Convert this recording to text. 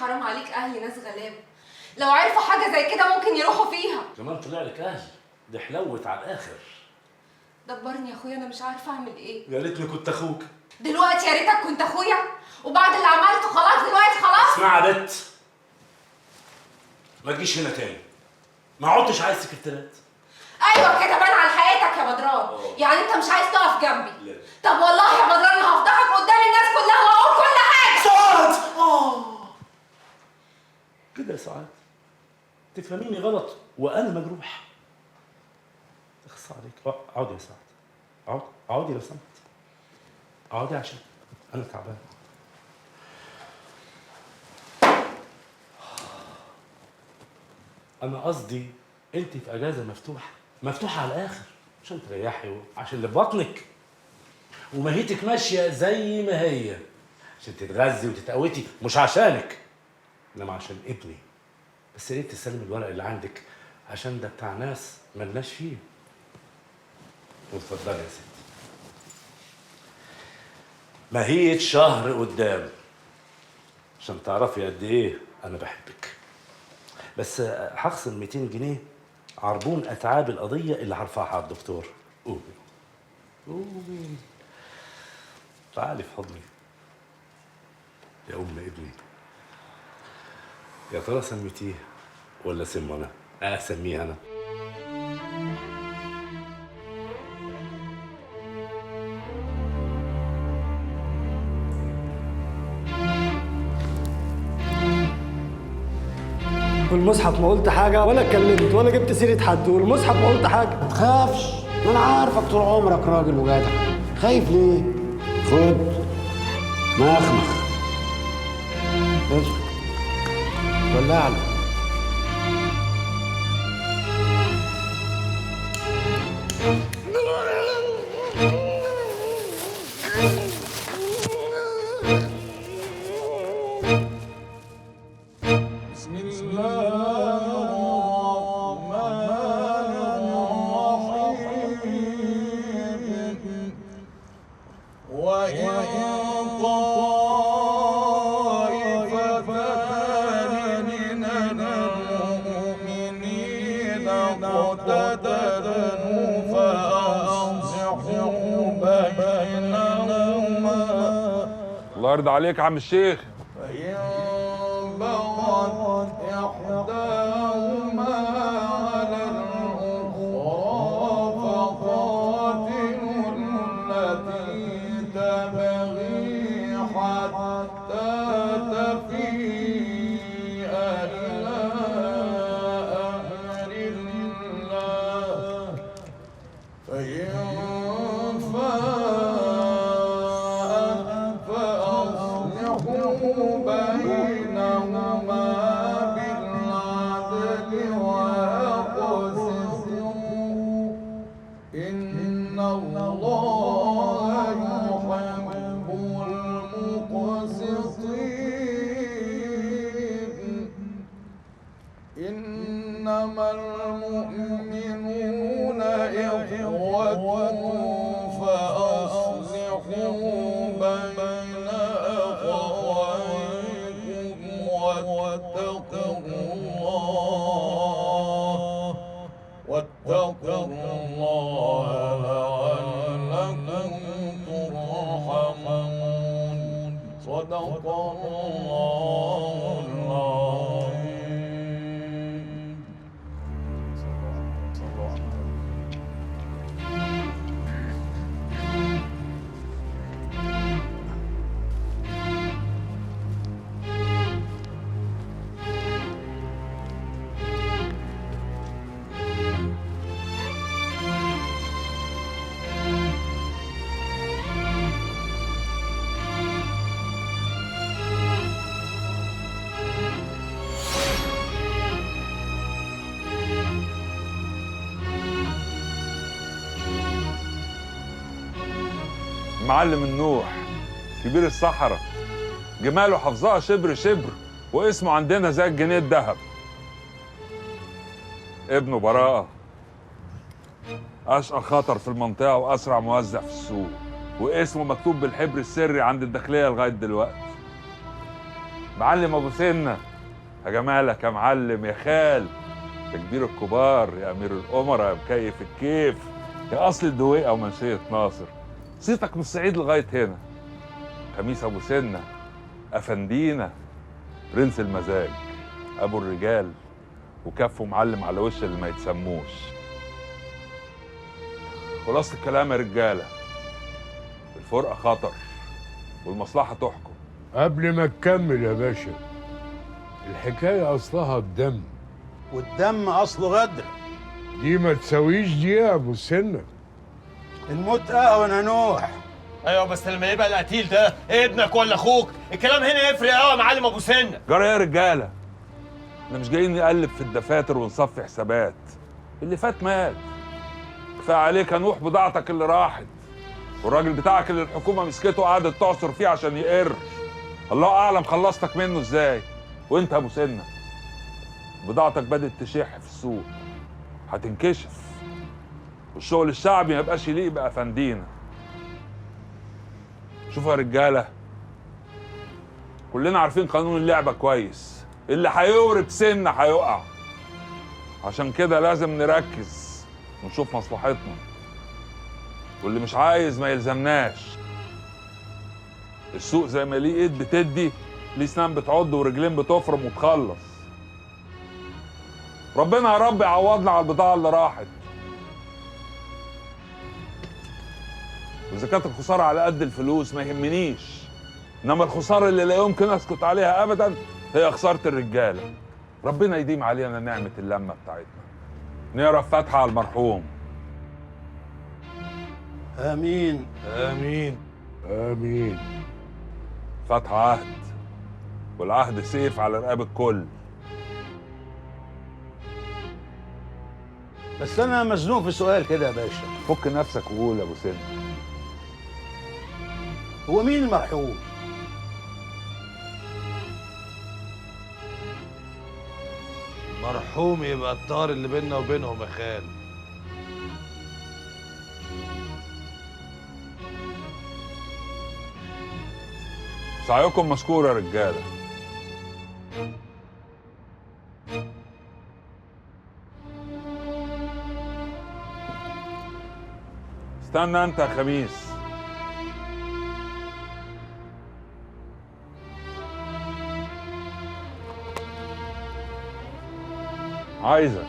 حرام عليك، اهلي ناس غلابه، لو عرفوا حاجه زي كده ممكن يروحوا فيها. كمان طلع لك اهل، دي حلوت على الاخر. دبرني يا اخويا، انا مش عارفه اعمل ايه. يا ريتني كنت اخوك. دلوقتي يا ريتك كنت اخويا، وبعد اللي عملته خلاص دلوقتي خلاص. اسمعي يا بت، ما تجيش هنا تاني، ما عدتش عايز سكرتيرات. ايوه كده بان على حقيقتك يا بدران. يعني انت مش عايز تقف جنبي؟ لا. طب والله يا بدران انا هفضحك قدام الناس كلها واقول كل حاجه. سعاد كده يا سعاد تفهميني غلط وانا مجروح. اخص عليك. اقعدي يا سعاد، اقعدي لو سمحت، اقعدي عشان انا تعبان. انا قصدي انت في اجازه مفتوحه على الاخر عشان تريحي وعشان اللي في بطنك، ومهيتك ماشيه زي ما هي عشان تتغذي وتتقوتي، مش عشانك انما عشان ابني. بس يا ريت تسلمي الورق اللي عندك عشان ده بتاع ناس ملناش فيه. واتفضلي يا ستي، ماهية شهر قدام عشان تعرفي قد ايه انا بحبك. بس هخصم 200 جنيه عربون اتعاب القضيه اللي هرفعها على الدكتور. قومي تعالي في حضني يا ام ابني. يا ترى سميتيه ولا سمه انا؟ اسميه انا. والمصحف ما قلت حاجه ولا اتكلمت ولا جبت سيره حد، والمصحف ما قلت حاجه. ما تخافش، ما انا عارفك طول عمرك راجل وجدع. خايف ليه؟ خد مخمخ اسكت ولعني. بسم الله الرحمن الرحيم. وإن طائفتان من المؤمنين اقتتلوا فأصلحوا بينهما. الله يرضى عليك يا عم الشيخ. فإن بغت إحداهما على الأخرى فقاتلوا التي تبغي حتى تفيء إلى أمر الله، فإن فاءت فأصلحوا بينهما بالعدل وأقسطوا إن الله يحب المقسطين. إنما المؤمنون إخوة فأصلحوا بين أخويكم واتقوا الله لعلكم ترحمون. صدق الله العظيم. معلم النوح كبير الصحراء، جماله حافظها شبر شبر، واسمه عندنا زي الجنيه الذهب. ابنه براءة، أشقى خطر في المنطقة وأسرع موزع في السوق، واسمه مكتوب بالحبر السري عند الداخلية لغاية دلوقتي. معلم ابو سنه، يا جمالك يا معلم يا خال، يا كبير الكبار، يا امير الامراء، يا مكيف الكيف، يا اصل الدويقه ومنشيه ناصر. صيتك من الصعيد لغايه هنا. خميس ابو سنه، افندينا، برنس المزاج، ابو الرجال، وكفه معلم على وش اللي ما يتسموش. خلاصة الكلام يا رجاله، الفرقه خطر والمصلحه تحكم. قبل ما تكمل يا باشا، الحكاية أصلها الدم، والدم اصله غدر. دي ما تساويش دي يا أبو سنة. الموت اهون يا نوح. ايوه بس لما يبقى القتيل ده ابنك ولا اخوك الكلام هنا يفرق قوي يا معلم ابو سنه. جرى يا رجاله، احنا مش جايين نقلب في الدفاتر ونصفي حسابات. اللي فات مات. كفايه عليك يا نوح بضاعتك اللي راحت، والراجل بتاعك اللي الحكومه مسكته وقعدت تعصر فيه عشان يقر. الله اعلم خلصتك منه ازاي. وانت يا ابو سنه، بضاعتك بدات تشح في السوق، هتنكشف، والشغل الشعبي ما يبقاش يليق بافندينا. شوفوا يا رجاله، كلنا عارفين قانون اللعبه كويس، اللي هيورب سنه هيقع. عشان كده لازم نركز ونشوف مصلحتنا، واللي مش عايز ما يلزمناش. السوق زي ما ليه ايد بتدي، ليه سنان بتعض ورجلين بتفرم وتخلص. ربنا يا رب يعوضنا على البضاعه اللي راحت. واذا كانت الخساره على قد الفلوس ما يهمنيش، انما الخساره اللي لا يمكن اسكت عليها ابدا هي خساره الرجاله. ربنا يديم علينا نعمه اللمه بتاعتنا. نقرا فاتحه على المرحوم. امين آمين آمين. فاتحه عهد، والعهد سيف على رقاب الكل. بس انا مزنوق في سؤال كده يا باشا. فك نفسك وقول يا ابو سن. هو مين المرحوم؟ مرحوم يبقى الطار اللي بيننا وبينهم يا خال. سعيكم مشكور يا رجاله. استنى انت يا خميس. عايزك